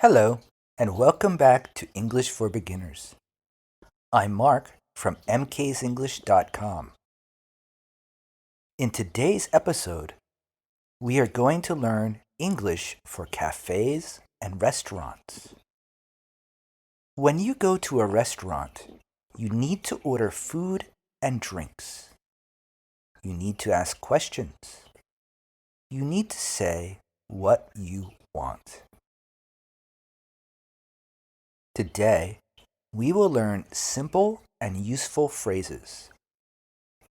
Hello, and welcome back to English for Beginners. I'm Mark from mksenglish.com. In today's episode, we are going to learn English for cafés and restaurants. When you go to a restaurant, you need to order food and drinks. You need to ask questions. You need to say what you want. Today, we will learn simple and useful phrases.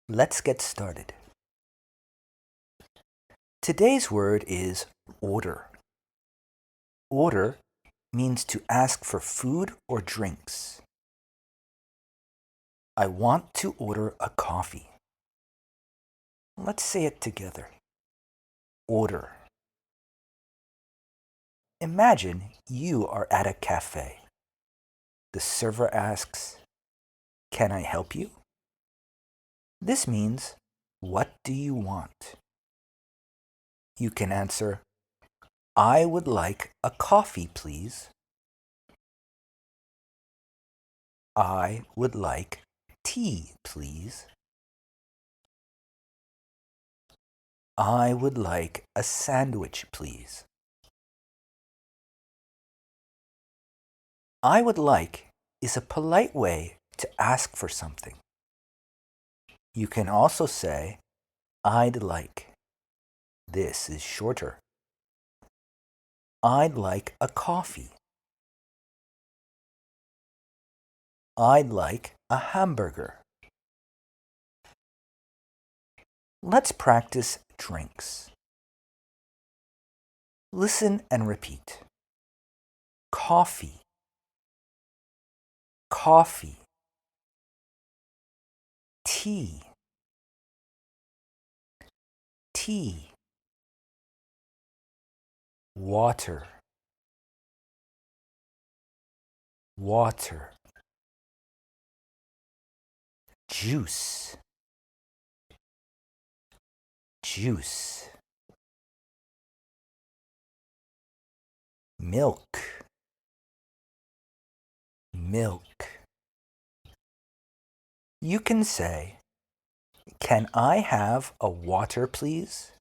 Let's get started. Today's word is order. Order means to ask for food or drinks. I want to order a coffee. Let's say it together. Order. Imagine you are at a cafe. The server asks, "Can I help you?" This means, "What do you want?" You can answer, "I would like a coffee, please." "I would like tea, please." "I would like a sandwich, please." I would like is a polite way to ask for something. You can also say, I'd like. This is shorter. I'd like a coffee. I'd like a hamburger. Let's practice drinks. Listen and repeat. Coffee. Coffee. Tea. Tea. Water. Water. Juice. Juice. Milk. Milk. You can say, "Can I have a water, please?"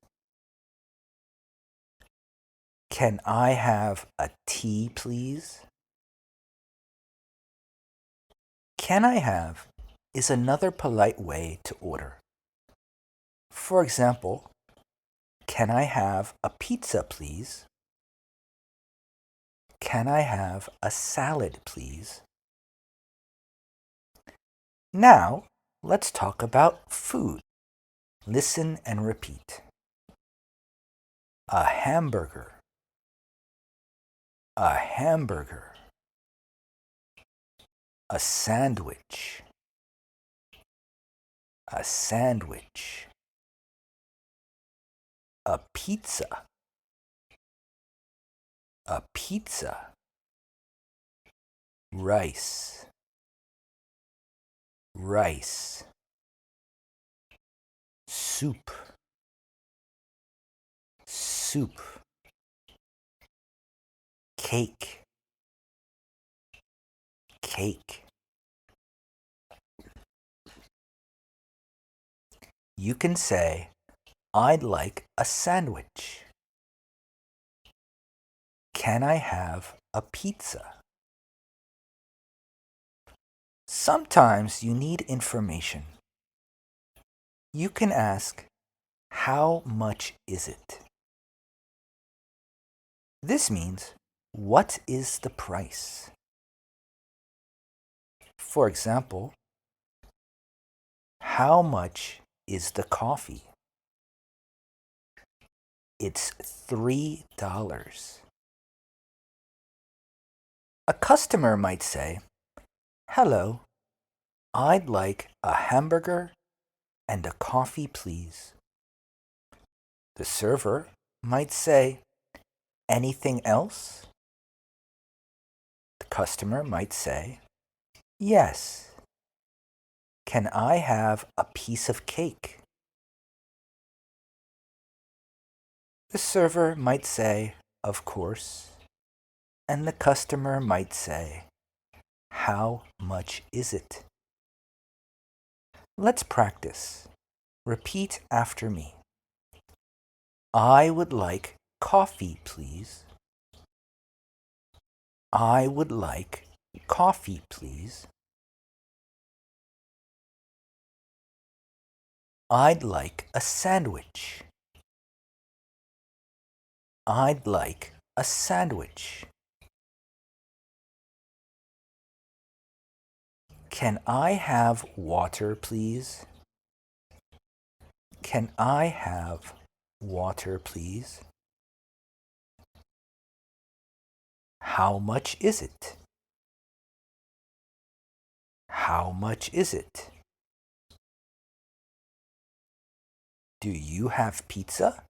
"Can I have a tea, please?" "Can I have" is another polite way to order. For example, "Can I have a pizza, please?" "Can I have a salad, please?" Now, let's talk about food. Listen and repeat. A hamburger. A hamburger. A sandwich. A sandwich. A pizza. A pizza. Rice. Rice. Soup. Soup. Cake. Cake. You can say, "I'd like a sandwich." "Can I have a pizza?" Sometimes you need information. You can ask, "How much is it?" This means, "What is the price?" For example, "How much is the coffee?" "It's $3." A customer might say, "Hello, I'd like a hamburger and a coffee, please." The server might say, "Anything else?" The customer might say, "Yes. Can I have a piece of cake?" The server might say, "Of course." and the customer might say, "How much is it?" Let's practice. Repeat after me. I would like coffee, please. I would like coffee, please. I'd like a sandwich. I'd like a sandwich. Can I have water, please? Can I have water, please? How much is it? How much is it? Do you have pizza?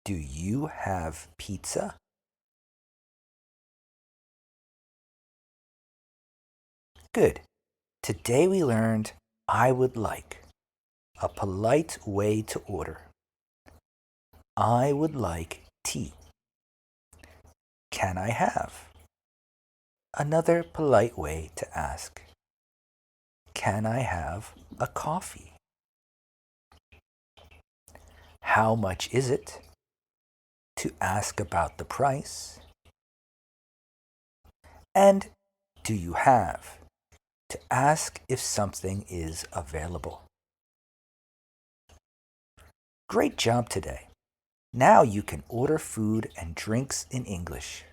Do you have pizza? Good. Today we learned I would like, a polite way to order. I would like tea. Can I have? Another polite way to ask. Can I have a coffee? How much is it? To ask about the price. And do you have? To ask if something is available. Great job today. Now you can order food and drinks in English.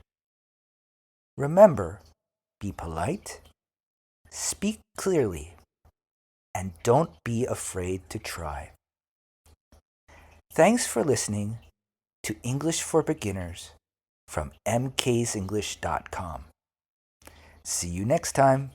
Remember, be polite, speak clearly, and don't be afraid to try. Thanks for listening to English for Beginners from mksenglish.com. See you next time.